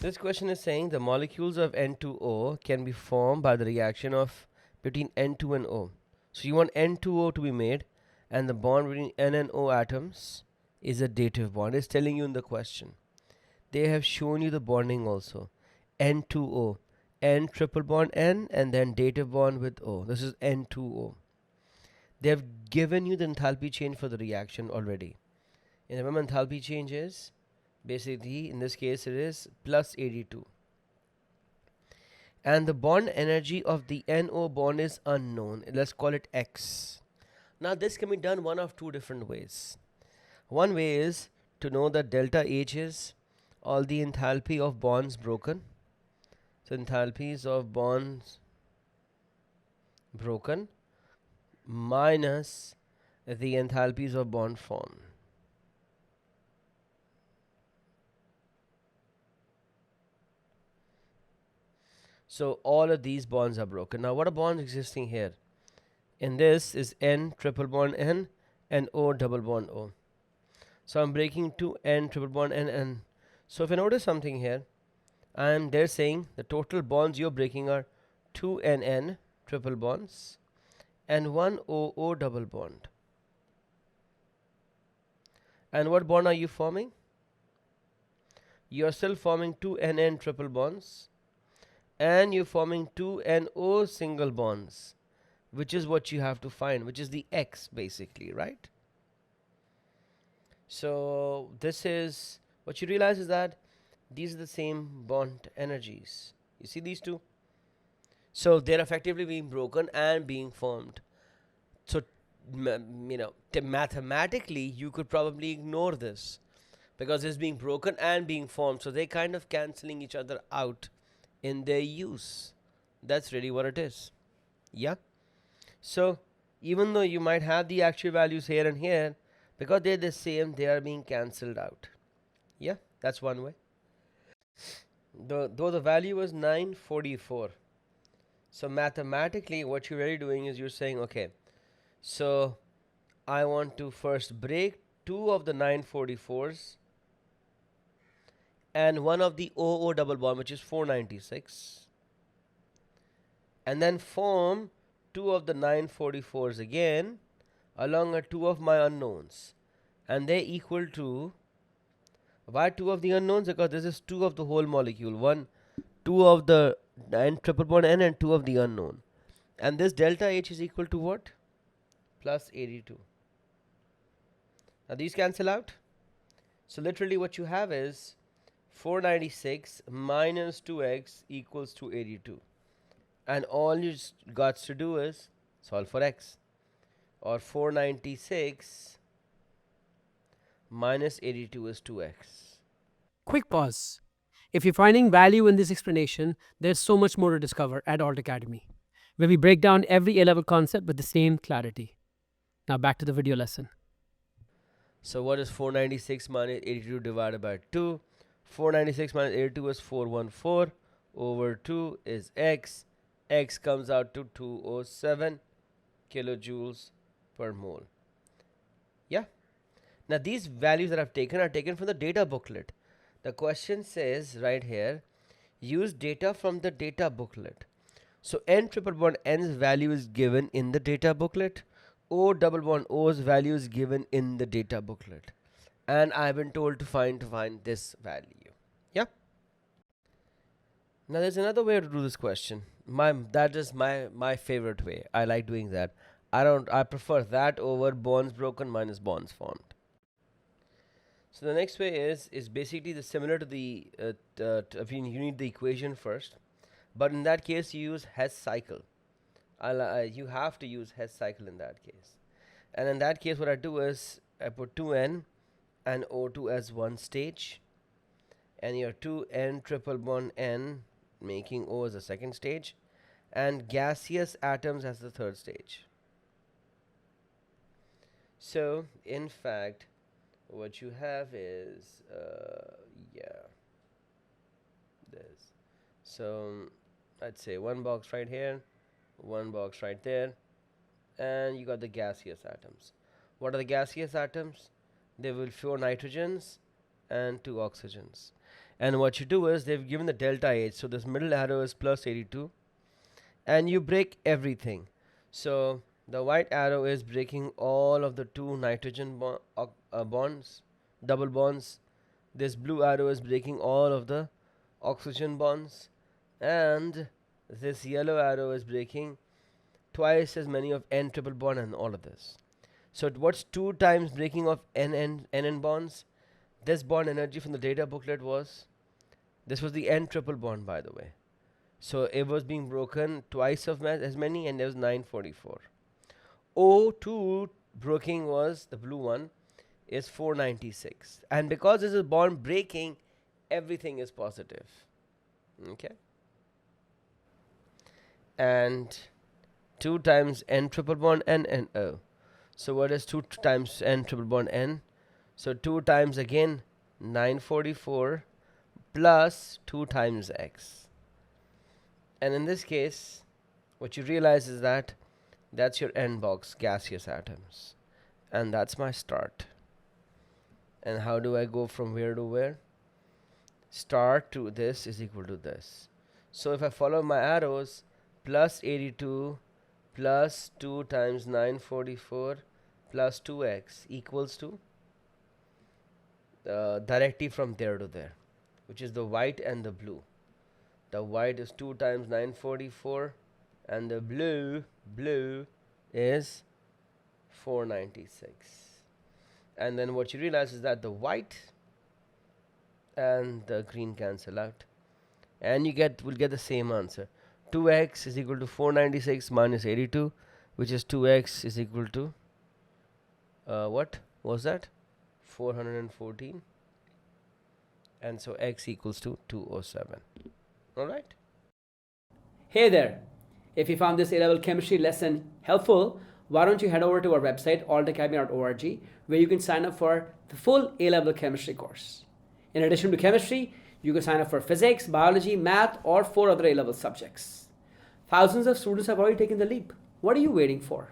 This question is saying the molecules of N2O can be formed by the reaction of between N2 and O. So you want N2O to be made, and the bond between N and O atoms is a dative bond. It's telling you in the question. They have shown you the bonding also. N2O, N triple bond N, and then dative bond with O. This is N2O. They have given you the enthalpy change for the reaction already. And remember, enthalpy change is basically, in this case, it is plus 82. And the bond energy of the NO bond is unknown. Let's call it X. Now, this can be done one of two different ways. One way is to know that delta H is all the enthalpy of bonds broken. So, enthalpies of bonds broken minus the enthalpies of bond formed. So all of these bonds are broken. Now what are bonds existing here? In this is N triple bond N and O double bond O. So I'm breaking two N triple bond N. So if you notice something here, they're saying the total bonds you're breaking are 2 NN triple bonds and 1 OO double bond. And what bond are you forming? You're still forming 2 NN triple bonds and you're forming 2 NO single bonds, which is what you have to find, which is the X basically, right? So this is what you realize is that these are the same bond energies. You see these two? So they're effectively being broken and being formed. So mathematically you could probably ignore this because it's being broken and being formed, so they're kind of cancelling each other out in their use. That's really what it is. Yeah. So even though you might have the actual values here and here, because they're the same, they are being cancelled out. Yeah, that's one way. Though the value was 944. So mathematically what you're really doing is you're saying, okay, so I want to first break two of the 944s and one of the OO double bond, which is 496, and then form two of the 944s again along with two of my unknowns, and they equal to, why two of the unknowns? Because this is two of the whole molecule, two of the N triple bond N and two of the unknown, and this delta H is equal to what? Plus 82. Now these cancel out. So literally what you have is 496 minus 2x equals to 82. And all you got to do is solve for x. Or 496 minus 82 is 2x. Quick pause. If you're finding value in this explanation, there's so much more to discover at Alt Academy, where we break down every A-level concept with the same clarity. Now back to the video lesson. So what is 496 minus 82 divided by 2? 496 minus 82 is 414 over 2 is x. X comes out to 207 kilojoules per mole. Yeah. Now these values that I've taken are taken from the data booklet. The question says right here, use data from the data booklet. So N triple bond N's value is given in the data booklet. O double bond O's value is given in the data booklet. And I've been told to find this value. Yeah. Now there's another way to do this question. That is my favorite way. I like doing that. I prefer that over bonds broken minus bonds formed. So the next way is basically similar to the you need the equation first, but in that case you use Hess cycle. You have to use Hess cycle in that case. And in that case what I do is I put 2n and O2 as one stage, and your 2n triple bond N making O as the second stage, and gaseous atoms as the third stage. So in fact what you have is this. So I'd say one box right here, one box right there, and you got the gaseous atoms. What are the gaseous atoms? They will 4 nitrogens and 2 oxygens. And what you do is they've given the delta H. So this middle arrow is plus 82. And you break everything. So the white arrow is breaking all of the two nitrogen bonds, double bonds. This blue arrow is breaking all of the oxygen bonds. And this yellow arrow is breaking twice as many of N triple bond and all of this. So what's 2 times breaking of N bonds? This bond energy from the data booklet was, this was the N triple bond, by the way. So it was being broken twice of as many, and there was 944. O2 breaking was, the blue one, is 496. And because this is bond breaking, everything is positive. Okay. And 2 times N triple bond N and O. So what is 2 times N triple bond N? So 2 times again 944 plus 2 times X. And in this case, what you realize is that that's your N box, gaseous atoms. And that's my start. And how do I go from where to where? Start to this is equal to this. So if I follow my arrows, plus 82 plus 2 times 944 plus 2x equals to directly from there to there, which is the white and the blue. The white is 2 times 944 and the blue is 496. And then what you realize is that the white and the green cancel out, and we'll get the same answer. 2x is equal to 496 minus 82, which is 2x is equal to what was that? 414. And so x equals to 207. Alright? Hey there! If you found this A-Level Chemistry lesson helpful, why don't you head over to our website, altacademy.org, where you can sign up for the full A-Level Chemistry course. In addition to chemistry, you can sign up for physics, biology, math, or 4 other A-Level subjects. Thousands of students have already taken the leap. What are you waiting for?